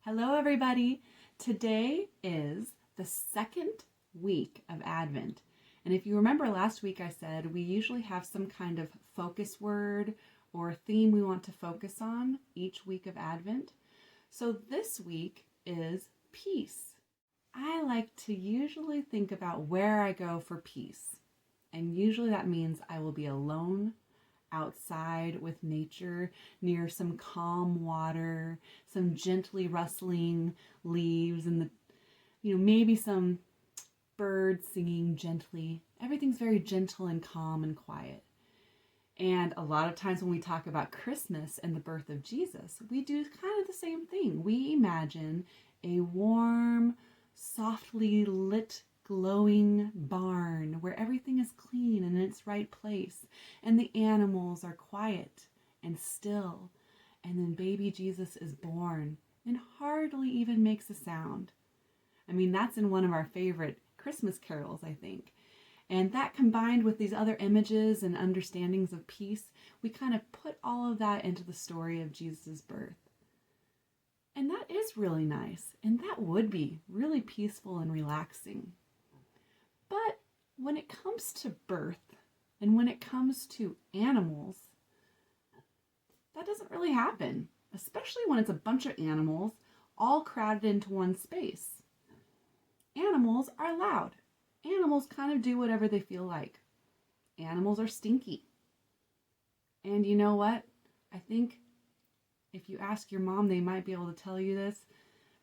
Hello, everybody. Today is the second week of Advent. And if you remember last week, I said we usually have some kind of focus word or theme we want to focus on each week of Advent. So this week is peace. I like to usually think about where I go for peace. And usually that means I will be alone outside with nature, near some calm water, some gently rustling leaves, and maybe some birds singing gently. Everything's very gentle and calm and quiet. And a lot of times when we talk about Christmas and the birth of Jesus, we do kind of the same thing. We imagine a warm, softly lit, glowing barn where everything is clean and in its right place, and the animals are quiet and still, and then baby Jesus is born and hardly even makes a sound. I mean, that's in one of our favorite Christmas carols, I think. And that combined with these other images and understandings of peace, we kind of put all of that into the story of Jesus' birth. And that is really nice, and that would be really peaceful and relaxing. But when it comes to birth and when it comes to animals, that doesn't really happen, especially when it's a bunch of animals all crowded into one space. Animals are loud. Animals kind of do whatever they feel like. Animals are stinky. And you know what? I think if you ask your mom, they might be able to tell you this.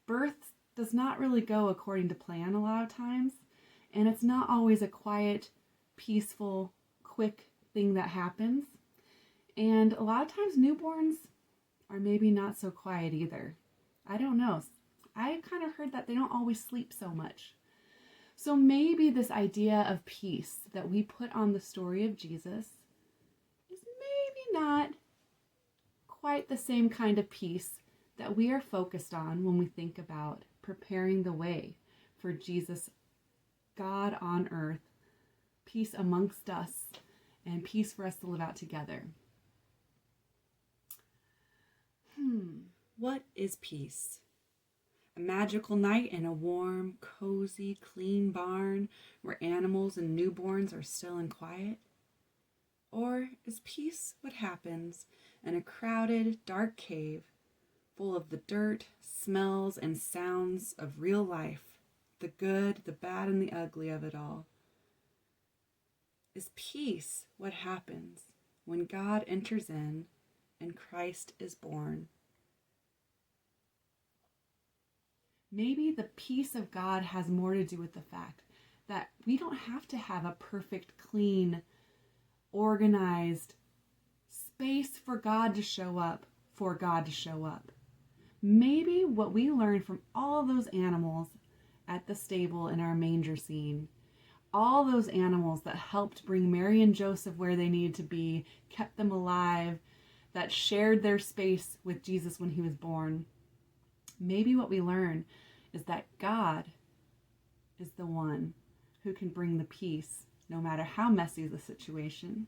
Birth does not really go according to plan a lot of times. And it's not always a quiet, peaceful, quick thing that happens. And a lot of times newborns are maybe not so quiet either. I don't know. I kind of heard that they don't always sleep so much. So maybe this idea of peace that we put on the story of Jesus is maybe not quite the same kind of peace that we are focused on when we think about preparing the way for Jesus, God on earth, peace amongst us, and peace for us to live out together. What is peace? A magical night in a warm, cozy, clean barn where animals and newborns are still and quiet? Or is peace what happens in a crowded, dark cave full of the dirt, smells, and sounds of real life? The good, the bad, and the ugly of it all. Is peace what happens when God enters in and Christ is born? Maybe the peace of God has more to do with the fact that we don't have to have a perfect, clean, organized space for God to show up, Maybe what we learned from all those animals at the stable in our manger scene, all those animals that helped bring Mary and Joseph where they needed to be, kept them alive, that shared their space with Jesus when he was born. Maybe what we learn is that God is the one who can bring the peace no matter how messy the situation,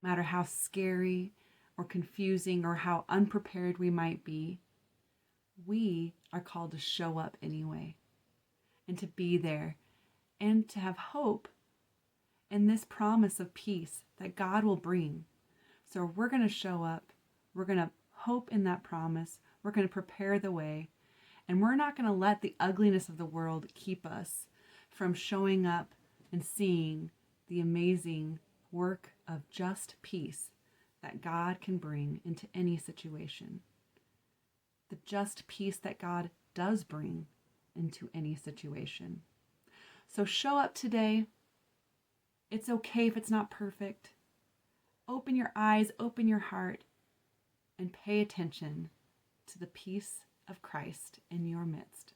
no matter how scary or confusing or how unprepared we might be. We are called to show up anyway, and to be there, and to have hope in this promise of peace that God will bring. So we're going to show up, we're going to hope in that promise, we're going to prepare the way, and we're not going to let the ugliness of the world keep us from showing up and seeing the amazing work of just peace that God can bring into any situation. The just peace that God does bring into any situation. So show up today. It's okay if it's not perfect. Open your eyes, open your heart, and pay attention to the peace of Christ in your midst.